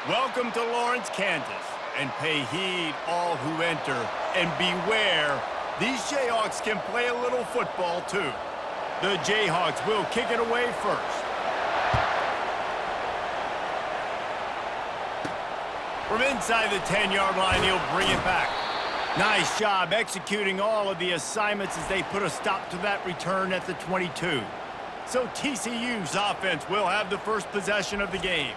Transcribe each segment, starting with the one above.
Welcome to Lawrence, Kansas, and pay heed all who enter, and beware, these Jayhawks can play a little football too. The Jayhawks will kick it away first. From inside the 10-yard line, he'll bring it back. Nice job executing all of the assignments as they put a stop to that return at the 22. So TCU's offense will have the first possession of the game.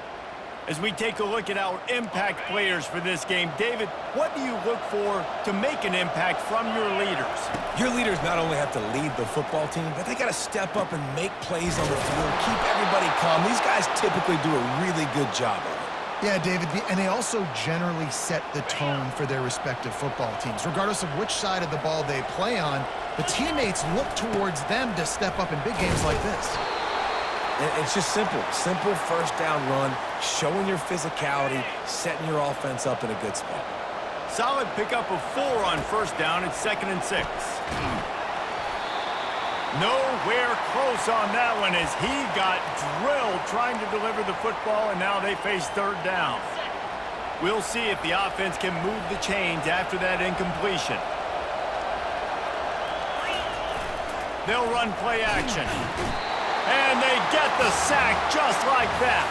As we take a look at our impact players for this game, David, what do you look for to make an impact from your leaders? Your leaders not only have to lead the football team, but they got to step up and make plays on the field, keep everybody calm. These guys typically do a really good job of it. Yeah, David, and they also generally set the tone for their respective football teams. Regardless of which side of the ball they play on, the teammates look towards them to step up in big games like this. It's just simple first down run, showing your physicality, setting your offense up in a good spot. Solid pickup of 4 on first down. It's 2nd and 6. Nowhere close on that one as he got drilled trying to deliver the football, and now they face 3rd down. We'll see if the offense can move the chains after that incompletion. They'll run play action. And they get the sack just like that.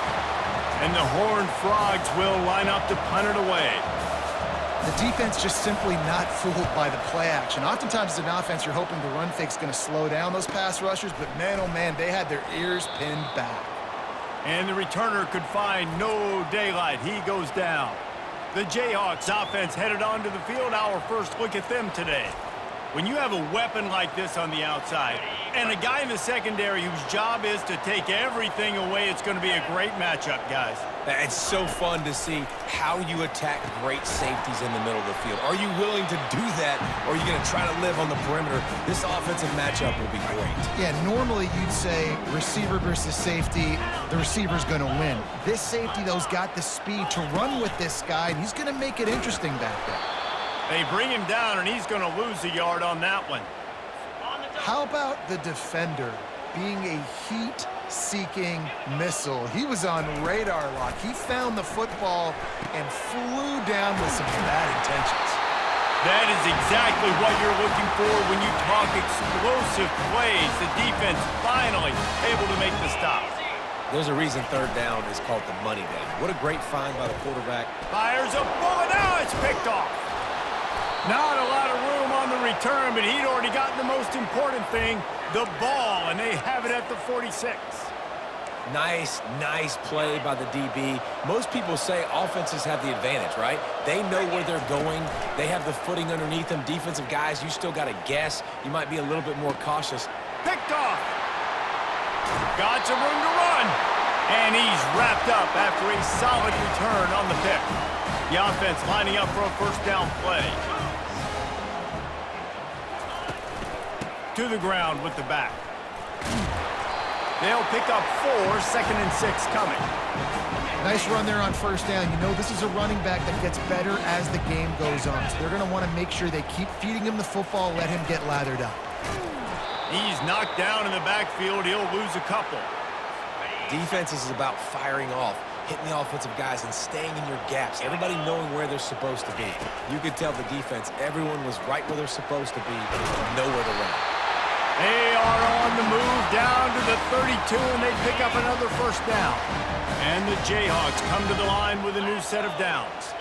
And the Horned Frogs will line up to punt it away. The defense just simply not fooled by the play action. Oftentimes as an offense, you're hoping the run fake's going to slow down those pass rushers, but man, oh man, they had their ears pinned back. And the returner could find no daylight. He goes down. The Jayhawks offense headed onto the field. Our first look at them today. When you have a weapon like this on the outside and a guy in the secondary whose job is to take everything away, it's going to be a great matchup, guys. It's so fun to see how you attack great safeties in the middle of the field. Are you willing to do that, or are you going to try to live on the perimeter? This offensive matchup will be great. Yeah, normally you'd say receiver versus safety, the receiver's going to win. This safety, though, has got the speed to run with this guy, and he's going to make it interesting back there. They bring him down, and he's going to lose a yard on that one. How about the defender being a heat-seeking missile? He was on radar lock. He found the football and flew down with some bad intentions. That is exactly what you're looking for when you talk explosive plays. The defense finally able to make the stop. There's a reason 3rd down is called the money down. What a great find by the quarterback. Fires a bullet. Now it's picked off. Not a lot of room on the return, but he'd already gotten the most important thing, the ball, and they have it at the 46. Nice play by the DB. Most people say offenses have the advantage, right? They know where they're going. They have the footing underneath them. Defensive guys, you still got to guess. You might be a little bit more cautious. Picked off. Got some room to run. And he's wrapped up after a solid return on the pick. The offense lining up for a first down play. To the ground with the back. They'll pick up 4, 2nd and 6 coming. Nice run there on first down. You know, this is a running back that gets better as the game goes on. So they're going to want to make sure they keep feeding him the football, let him get lathered up. He's knocked down in the backfield. He'll lose a couple. Defense is about firing off, hitting the offensive guys and staying in your gaps. Everybody knowing where they're supposed to be. You could tell the defense, everyone was right where they're supposed to be, nowhere to run. They are on the move down to the 32, and they pick up another first down. And the Jayhawks come to the line with a new set of downs.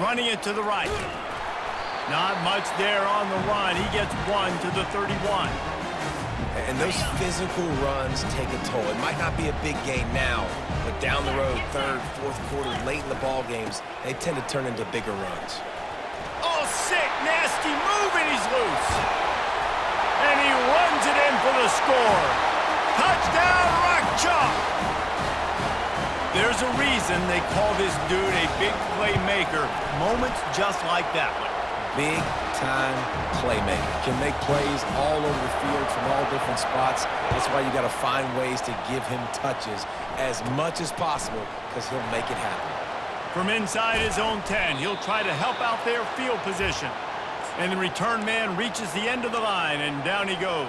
Running it to the right. Not much there on the run. He gets 1 to the 31. And those physical runs take a toll. It might not be a big gain now, but down the road, 3rd, 4th quarter, late in the ball games, they tend to turn into bigger runs. Oh, sick, nasty move, and he's loose. And he runs it in for the score. Touchdown, Rock Chalk. There's a reason they call this dude a big playmaker. Moments just like that one. Big-time playmaker. Can make plays all over the field from all different spots. That's why you got to find ways to give him touches as much as possible because he'll make it happen. From inside his own 10, he'll try to help out their field position. And the return man reaches the end of the line, and down he goes.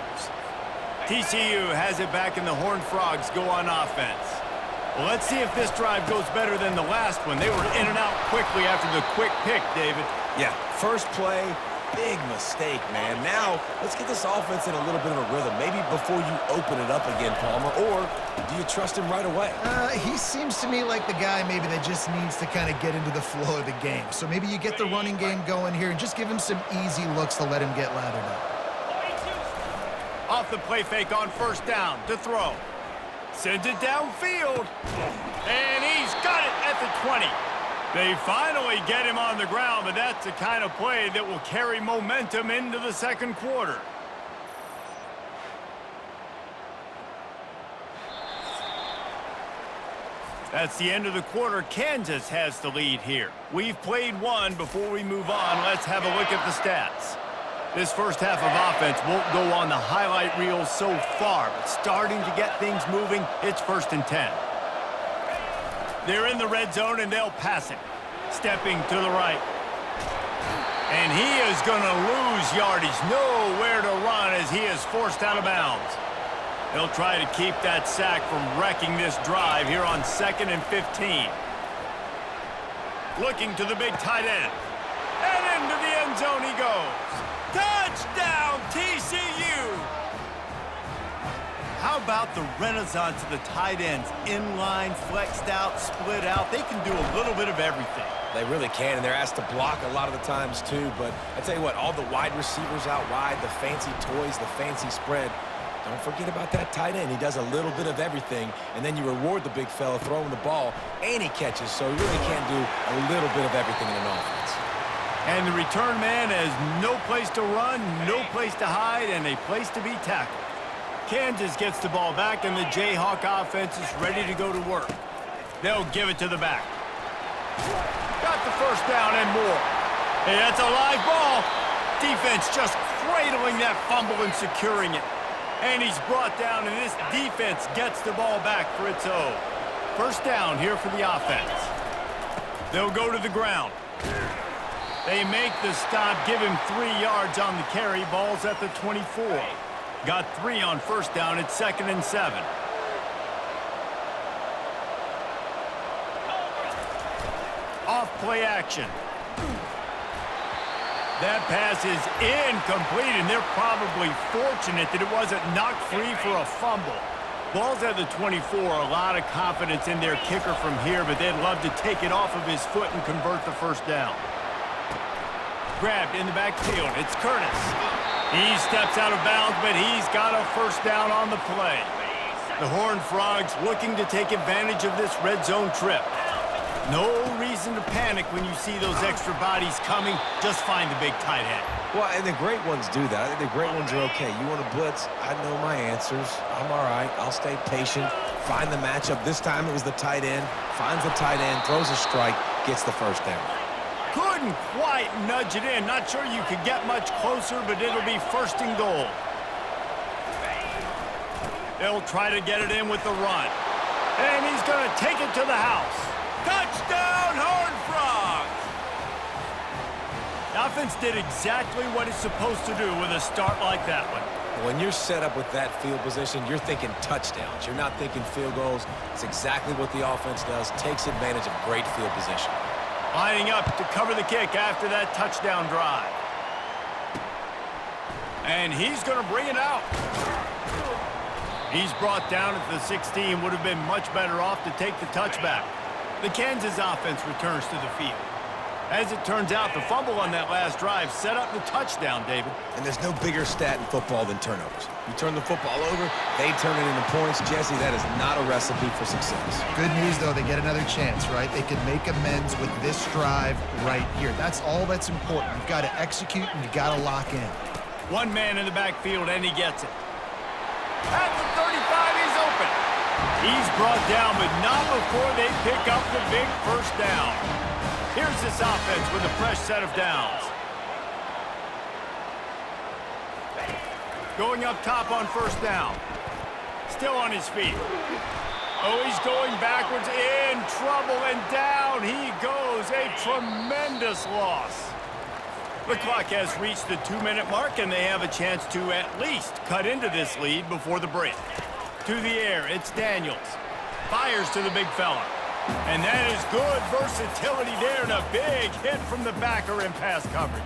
TCU has it back, and the Horned Frogs go on offense. Well, let's see if this drive goes better than the last one. They were in and out quickly after the quick pick, David. Yeah, first play, big mistake, man. Now, let's get this offense in a little bit of a rhythm. Maybe before you open it up again, Palmer, or do you trust him right away? He seems to me like the guy maybe that just needs to kind of get into the flow of the game. So maybe you get the running game going here and just give him some easy looks to let him get lathered up. Off the play fake on first down to throw. Sends it downfield. And he's got it at the 20. They finally get him on the ground, but that's the kind of play that will carry momentum into the second quarter. That's the end of the quarter. Kansas has the lead here. We've played one. Before we move on, let's have a look at the stats. This first half of offense won't go on the highlight reel so far, but starting to get things moving, it's 1st and 10. They're in the red zone, and they'll pass it. Stepping to the right. And he is going to lose yardage. Nowhere to run as he is forced out of bounds. They'll try to keep that sack from wrecking this drive here on 2nd and 15. Looking to the big tight end. And into the end zone he goes. Touchdown, TCU! How about the renaissance of the tight ends? Inline, flexed out, split out. They can do a little bit of everything. They really can, and they're asked to block a lot of the times too. But I tell you what, all the wide receivers out wide, the fancy toys, the fancy spread, don't forget about that tight end. He does a little bit of everything, and then you reward the big fella throwing the ball, and he catches, so he really can do a little bit of everything in an offense. And the return man has no place to run, no place to hide, and a place to be tackled. Kansas gets the ball back, and the Jayhawk offense is ready to go to work. They'll give it to the back. Got the first down and more. Hey, that's a live ball. Defense just cradling that fumble and securing it. And he's brought down, and this defense gets the ball back for its own. First down here for the offense. They'll go to the ground. They make the stop, give him 3 yards on the carry. Ball's at the 24. Got 3 on first down. It's 2nd and 7. Off play action. That pass is incomplete, and they're probably fortunate that it wasn't knocked free for a fumble. Ball's at the 24. A lot of confidence in their kicker from here, but they'd love to take it off of his foot and convert the first down. Grabbed in the backfield. It's Curtis. He steps out of bounds, but he's got a first down on the play. The Horned Frogs looking to take advantage of this red zone trip. No reason to panic when you see those extra bodies coming. Just find the big tight end. Well, and the great ones do that. I think the great ones are okay. You want to blitz? I know my answers. I'm all right. I'll stay patient. Find the matchup. This time it was the tight end. Finds the tight end, throws a strike, gets the first down. Couldn't quite nudge it in. Not sure you could get much closer, but it'll be 1st and goal. They'll try to get it in with the run. And he's going to take it to the house. Touchdown, Horned Frogs! The offense did exactly what it's supposed to do with a start like that one. When you're set up with that field position, you're thinking touchdowns. You're not thinking field goals. It's exactly what the offense does. Takes advantage of great field position. Lining up to cover the kick after that touchdown drive. And he's going to bring it out. He's brought down at the 16. Would have been much better off to take the touchback. The Kansas offense returns to the field. As it turns out, the fumble on that last drive set up the touchdown, David. And there's no bigger stat in football than turnovers. You turn the football over, they turn it into points. Jesse, that is not a recipe for success. Good news, though, they get another chance, right? They can make amends with this drive right here. That's all that's important. You've got to execute, and you've got to lock in. One man in the backfield, and he gets it. At the 35, he's open. He's brought down, but not before they pick up the big first down. Here's this offense with a fresh set of downs. Going up top on first down. Still on his feet. Oh, he's going backwards, in trouble, and down he goes. A tremendous loss. The clock has reached the 2-minute mark, and they have a chance to at least cut into this lead before the break. To the air, it's Daniels. Fires to the big fella. And that is good versatility there and a big hit from the backer in pass coverage.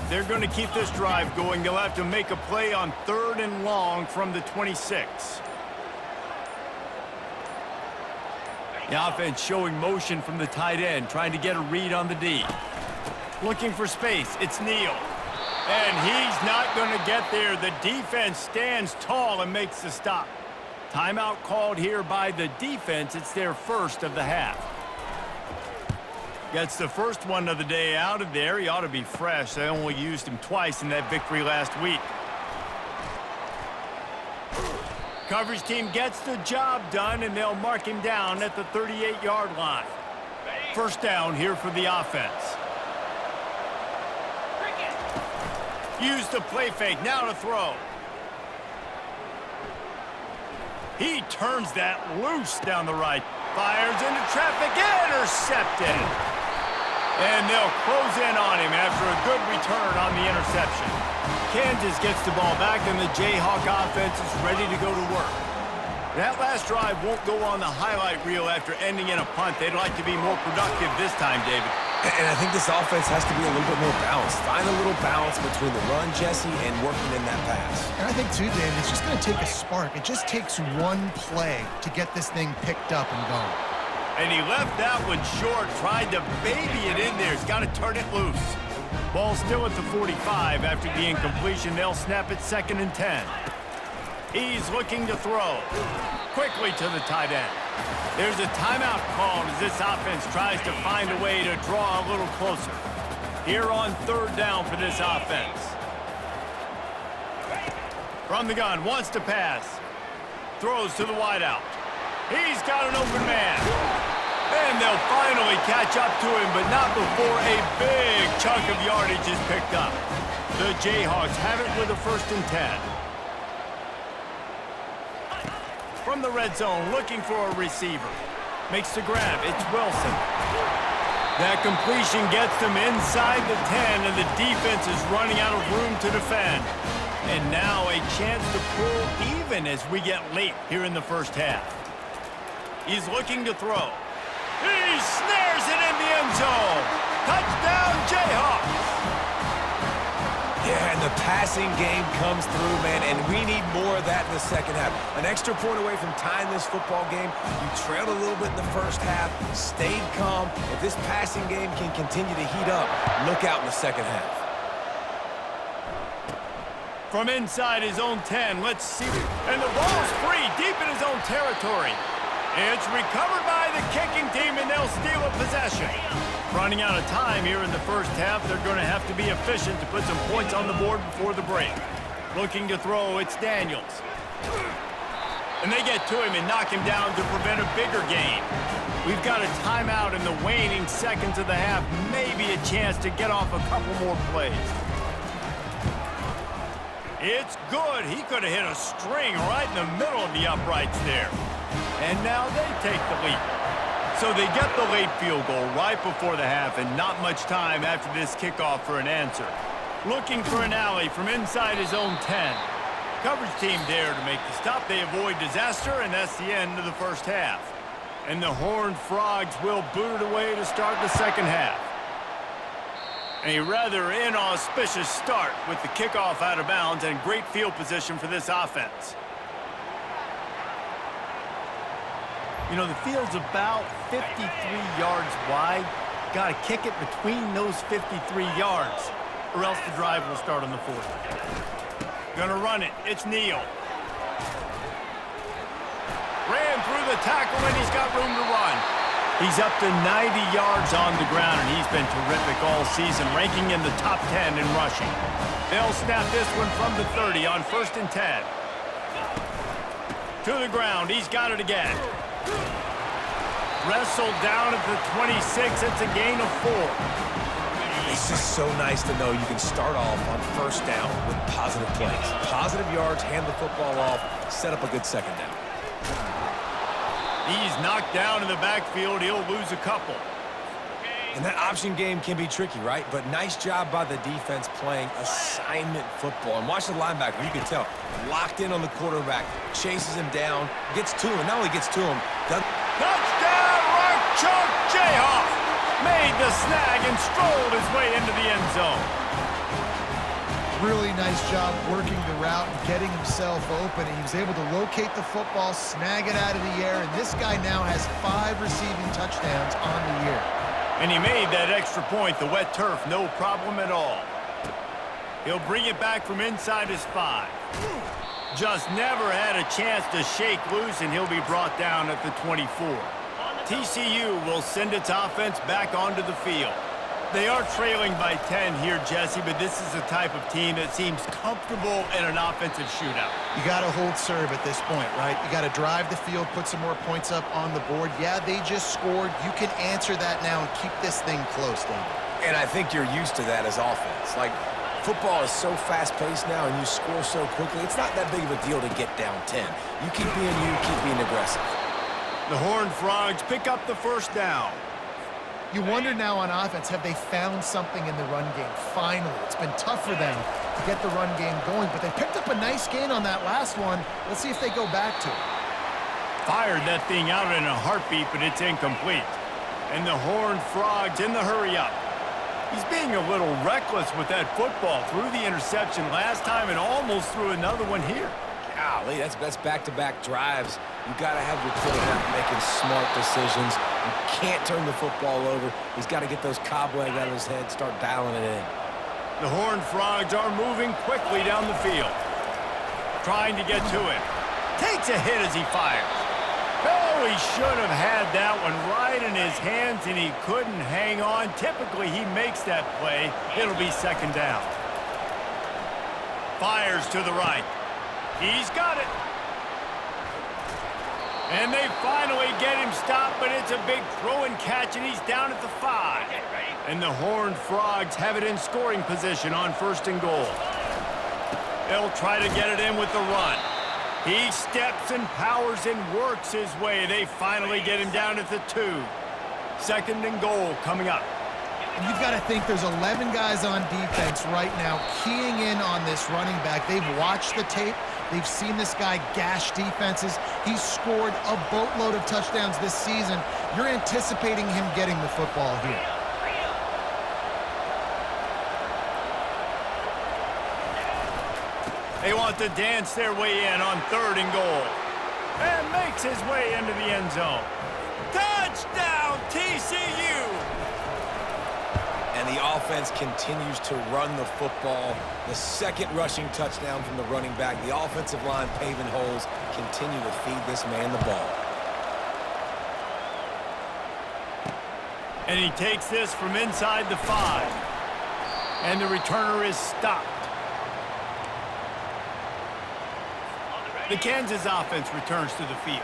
They're going to keep this drive going. They'll have to make a play on 3rd and long from the 26. The offense showing motion from the tight end, trying to get a read on the D. Looking for space. It's Neal. And he's not going to get there. The defense stands tall and makes the stop. Timeout called here by the defense. It's their first of the half. Gets the first one of the day out of there. He ought to be fresh. They only used him twice in that victory last week. Coverage team gets the job done, and they'll mark him down at the 38-yard line. First down here for the offense. Use the play fake. Now to throw. He turns that loose down the right. Fires into traffic. Intercepted. And they'll close in on him after a good return on the interception. Kansas gets the ball back, and the Jayhawk offense is ready to go to work. That last drive won't go on the highlight reel after ending in a punt. They'd like to be more productive this time, David. And I think this offense has to be a little bit more balanced. Find a little balance between the run, Jesse, and working in that pass. And I think, too, David, it's just going to take a spark. It just takes one play to get this thing picked up and going. And he left that one short, tried to baby it in there. He's got to turn it loose. Ball still at the 45 after the incompletion. They'll snap it 2nd and 10. He's looking to throw. Quickly to the tight end. There's a timeout called as this offense tries to find a way to draw a little closer. Here on 3rd down for this offense. From the gun, wants to pass. Throws to the wideout. He's got an open man. And they'll finally catch up to him, but not before a big chunk of yardage is picked up. The Jayhawks have it with a 1st and 10. From the red zone, looking for a receiver. Makes the grab. It's Wilson. That completion gets them inside the 10, and the defense is running out of room to defend. And now a chance to pull even as we get late here in the first half. He's looking to throw. He snares it in the end zone. Touchdown, Jayhawks. Yeah, and the passing game comes through, man, and we need more of that in the second half. An extra point away from tying this football game. You trailed a little bit in the first half, stayed calm. If this passing game can continue to heat up, look out in the second half. From inside his own 10, let's see. And the ball's free, deep in his own territory. It's recovered by the kicking team, and they'll steal a possession. Running out of time here in the first half, they're going to have to be efficient to put some points on the board before the break. Looking to throw, it's Daniels. And they get to him and knock him down to prevent a bigger gain. We've got a timeout in the waning seconds of the half, maybe a chance to get off a couple more plays. It's good. He could have hit a string right in the middle of the uprights there. And now they take the lead. So they get the late field goal right before the half, and not much time after this kickoff for an answer. Looking for an alley from inside his own 10. Coverage team there to make the stop. They avoid disaster, and that's the end of the first half. And the Horned Frogs will boot it away to start the second half. A rather inauspicious start with the kickoff out of bounds and great field position for this offense. You know, the field's about 53 yards wide. Got to kick it between those 53 yards, or else the drive will start on the 40. Gonna run it. It's Neal. Ran through the tackle, and he's got room to run. He's up to 90 yards on the ground, and he's been terrific all season, ranking in the top 10 in rushing. They'll snap this one from the 30 on 1st and 10. To the ground. He's got it again. Wrestled down at the 26. It's a gain of 4. It's just so nice to know you can start off on 1st down with positive plays. Positive yards, hand the football off, set up a good second down. He's knocked down in the backfield. He'll lose a couple. And that option game can be tricky, right? But nice job by the defense playing assignment football. And watch the linebacker. You can tell. Locked in on the quarterback. Chases him down. Gets to him. Not only gets to him. Touchdown, right choke, Jayhawks. Made the snag and strolled his way into the end zone. Really nice job working the route and getting himself open. And he was able to locate the football, snag it out of the air, and this guy now has 5 receiving touchdowns on the year. And he made that extra point, the wet turf, no problem at all. He'll bring it back from inside his 5. Just never had a chance to shake loose, and he'll be brought down at the 24. TCU will send its offense back onto the field. They are trailing by 10 here, Jesse, but this is the type of team that seems comfortable in an offensive shootout. You got to hold serve at this point, right? You got to drive the field, put some more points up on the board. Yeah, they just scored. You can answer that now and keep this thing close, David. And I think you're used to that as offense. Like, football is so fast-paced now and you score so quickly, it's not that big of a deal to get down 10. You keep being aggressive. The Horned Frogs pick up the first down. You wonder now on offense, have they found something in the run game? Finally, it's been tough for them to get the run game going, but they picked up a nice gain on that last one. Let's see if they go back to it. Fired that thing out in a heartbeat, but it's incomplete. And the Horned Frogs in the hurry-up. He's being a little reckless with that football. Threw the interception last time and almost threw another one here. Golly, that's back-to-back drives. You got to have your quarterback making smart decisions. You can't turn the football over. He's got to get those cobwebs out of his head, start dialing it in. The Horned Frogs are moving quickly down the field. Trying to get to him. Takes a hit as he fires. Oh, he should have had that one right in his hands, and he couldn't hang on. Typically, he makes that play. It'll be second down. Fires to the right. He's got it. And they finally get him stopped, but it's a big throw and catch, and he's down at the 5. And the Horned Frogs have it in scoring position on 1st and goal. They'll try to get it in with the run. He steps and powers and works his way. They finally get him down at the 2. 2nd and goal coming up. And you've got to think there's 11 guys on defense right now keying in on this running back. They've watched the tape. They've seen this guy gash defenses. He's scored a boatload of touchdowns this season. You're anticipating him getting the football here. They want to dance their way in on 3rd and goal. And makes his way into the end zone. Touchdown, TCU! And the offense continues to run the football. The 2nd rushing touchdown from the running back. The offensive line paving holes. Continue to feed this man the ball. And he takes this from inside the 5. And the returner is stopped. The Kansas offense returns to the field.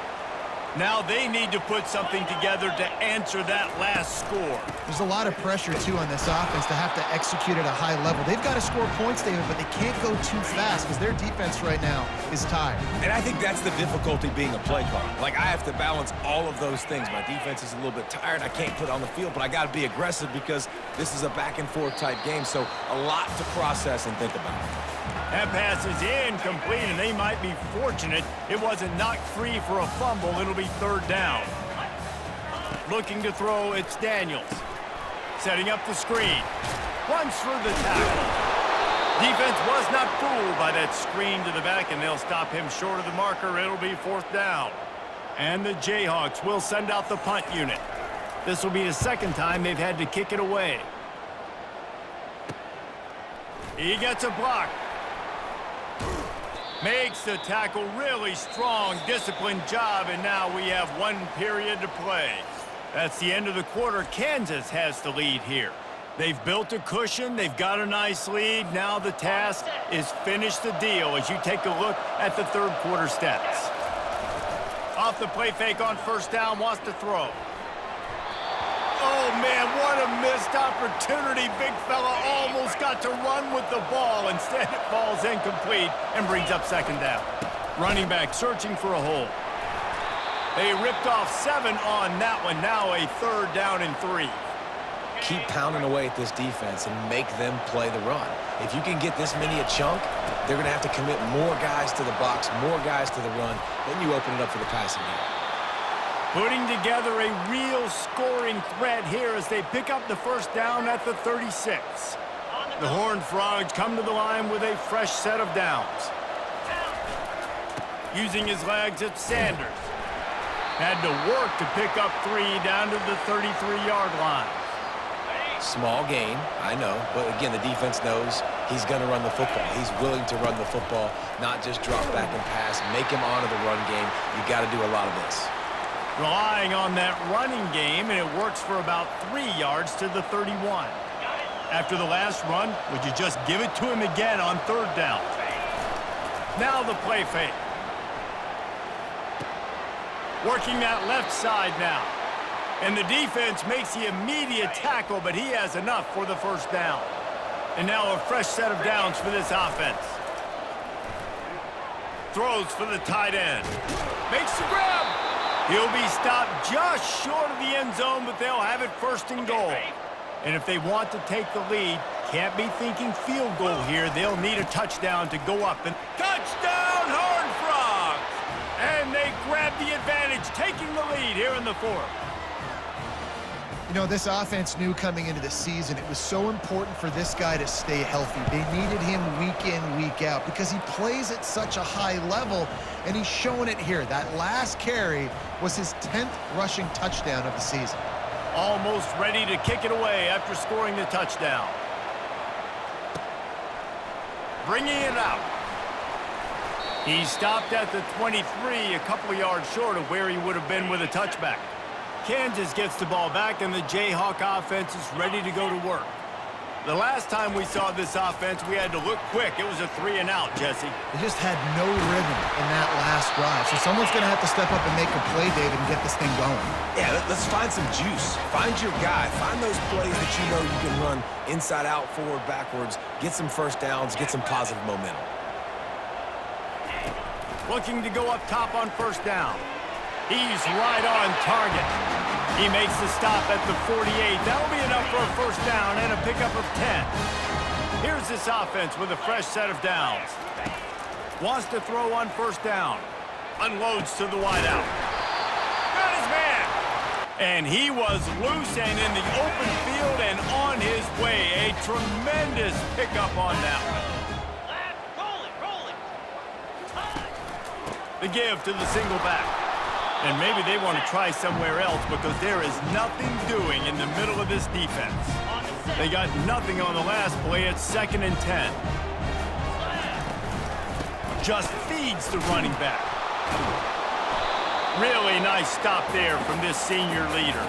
Now they need to put something together to answer that last score. There's a lot of pressure, too, on this offense to have to execute at a high level. They've got to score points, David, but they can't go too fast because their defense right now is tired. And I think that's the difficulty being a play caller. Like, I have to balance all of those things. My defense is a little bit tired. I can't put it on the field, but I got to be aggressive because this is a back-and-forth type game, so a lot to process and think about. That pass is incomplete, and they might be fortunate it wasn't knocked free for a fumble. It'll be 3rd down. Looking to throw, it's Daniels. Setting up the screen. Runs through the tackle. Defense was not fooled by that screen to the back, and they'll stop him short of the marker. It'll be 4th down. And the Jayhawks will send out the punt unit. This will be the 2nd time they've had to kick it away. He gets a block. Makes the tackle really strong, disciplined job, and now we have 1 period to play. That's the end of the quarter. Kansas has the lead here. They've built a cushion. They've got a nice lead. Now the task is finish the deal as you take a look at the 3rd quarter stats. Off the play fake on 1st down, wants to throw. Oh, man, what a missed opportunity. Big fella almost got to run with the ball. Instead, it falls incomplete and brings up 2nd down. Running back searching for a hole. They ripped off 7 on that one. Now a 3rd down and 3. keep pounding away at this defense and make them play the run. If you can get this many a chunk, they're going to have to commit more guys to the box, more guys to the run. Then you open it up for the passing game. Putting together a real scoring threat here as they pick up the first down at the 36. The Horned Frogs come to the line with a fresh set of downs. Using his legs, it's Sanders. Had to work to pick up 3 down to the 33-yard line. Small gain, I know, but again, the defense knows he's going to run the football. He's willing to run the football, not just drop back and pass, make him honor the run game. You got to do a lot of this. Relying on that running game, and it works for about 3 yards to the 31. After the last run, would you just give it to him again on 3rd down? Now the play fake. Working that left side now. And the defense makes the immediate tackle, but he has enough for the first down. And now a fresh set of downs for this offense. Throws for the tight end. Makes the grab. He'll be stopped just short of the end zone, but they'll have it 1st and goal. And if they want to take the lead, can't be thinking field goal here. They'll need a touchdown to go up. And touchdown, Horned Frogs! And they grab the advantage, taking the lead here in the 4th. You know, this offense knew coming into the season it was so important for this guy to stay healthy. They needed him week in, week out because he plays at such a high level, and he's showing it here. That last carry was his 10th rushing touchdown of the season. Almost ready to kick it away after scoring the touchdown. Bringing it out. He stopped at the 23, a couple of yards short of where he would have been with a touchback. Kansas gets the ball back, and the Jayhawk offense is ready to go to work. The last time we saw this offense, we had to look quick. It was a 3-and-out, Jesse. They just had no rhythm in that last drive. So someone's going to have to step up and make a play, David, and get this thing going. Yeah, let's find some juice. Find your guy. Find those plays that you know you can run inside out, forward, backwards. Get some first downs. Get some positive momentum. Looking to go up top on 1st down. He's right on target. He makes the stop at the 48. That'll be enough for a 1st down and a pickup of 10. Here's this offense with a fresh set of downs. Wants to throw on 1st down. Unloads to the wideout. Got his man. And he was loose and in the open field and on his way. A tremendous pickup on that one. The give to the single back. And maybe they want to try somewhere else because there is nothing doing in the middle of this defense. They got nothing on the last play. It's 2nd and 10. Just feeds the running back. Really nice stop there from this senior leader.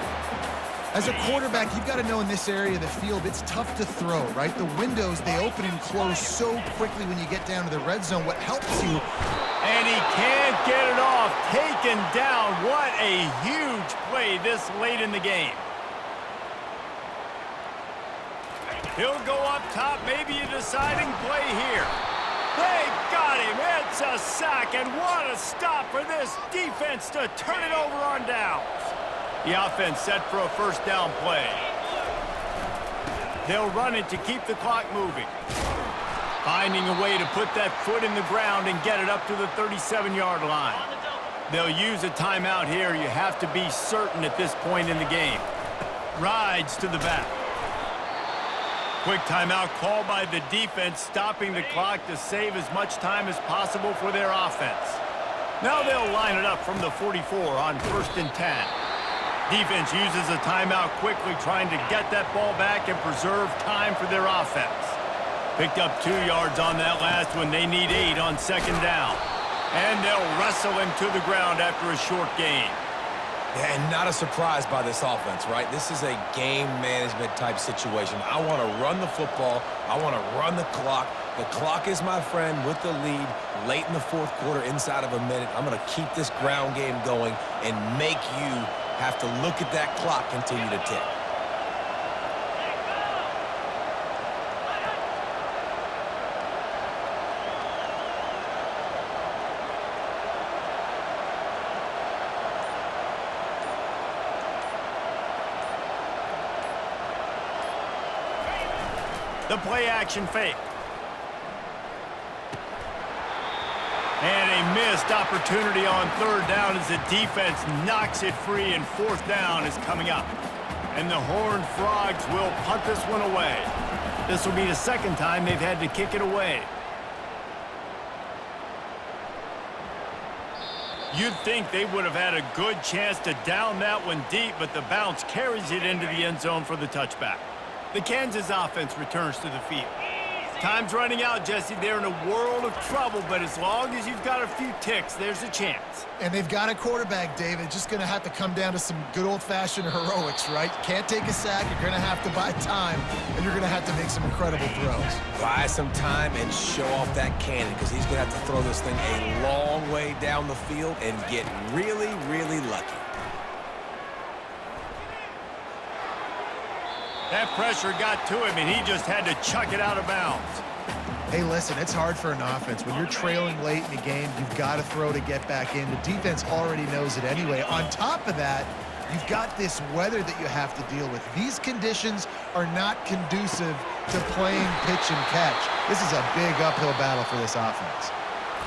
As a quarterback, you've got to know in this area of the field, it's tough to throw, right? The windows, they open and close so quickly when you get down to the red zone. What helps you... And he can't get it off. Taken down. What a huge play this late in the game. He'll go up top. Maybe a deciding play here. They got him. It's a sack. And what a stop for this defense to turn it over on downs. The offense set for a 1st down play. They'll run it to keep the clock moving. Finding a way to put that foot in the ground and get it up to the 37-yard line. They'll use a timeout here. You have to be certain at this point in the game. Rides to the back. Quick timeout called by the defense, stopping the clock to save as much time as possible for their offense. Now they'll line it up from the 44 on 1st and 10. Defense uses a timeout quickly, trying to get that ball back and preserve time for their offense. Picked up 2 yards on that last one. They need 8 on 2nd down. And they'll wrestle him to the ground after a short gain. Yeah, and not a surprise by this offense, right? This is a game management type situation. I want to run the football. I want to run the clock. The clock is my friend with the lead late in the 4th quarter, inside of a minute. I'm going to keep this ground game going and make you have to look at that clock continue to tick. The play action fake. And a missed opportunity on third down as the defense knocks it free, and fourth down is coming up. And the Horned Frogs will punt this one away. This will be the second time they've had to kick it away. You'd think they would have had a good chance to down that one deep, but the bounce carries it into the end zone for the touchback. The Kansas offense returns to the field. Time's running out, Jesse. They're in a world of trouble, but as long as you've got a few ticks, there's a chance. And they've got a quarterback, David. Just going to have to come down to some good old-fashioned heroics, right? You can't take a sack. You're going to have to buy time, and you're going to have to make some incredible throws. Buy some time and show off that cannon, because he's going to have to throw this thing a long way down the field and get really, really lucky. That pressure got to him, and he just had to chuck it out of bounds. Hey, listen, it's hard for an offense. When you're trailing late in the game, you've got to throw to get back in. The defense already knows it anyway. On top of that, you've got this weather that you have to deal with. These conditions are not conducive to playing pitch and catch. This is a big uphill battle for this offense.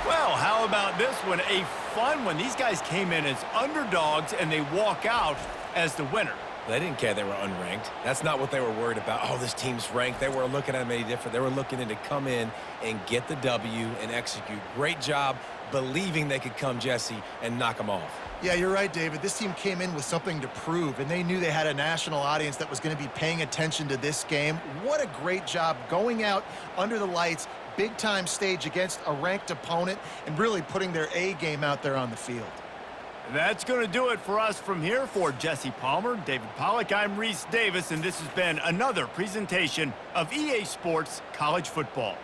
Well, how about this one? A fun one. These guys came in as underdogs, and they walk out as the winner. They didn't care they were unranked. That's not what they were worried about. Oh, this team's ranked. They weren't looking at them any different. They were looking in to come in and get the W and execute. Great job believing they could come, Jesse, and knock them off. Yeah, you're right, David. This team came in with something to prove, and they knew they had a national audience that was going to be paying attention to this game. What a great job going out under the lights, big-time stage against a ranked opponent, and really putting their A game out there on the field. That's going to do it for us from here. For Jesse Palmer, David Pollack, I'm Reese Davis, and this has been another presentation of EA Sports College Football.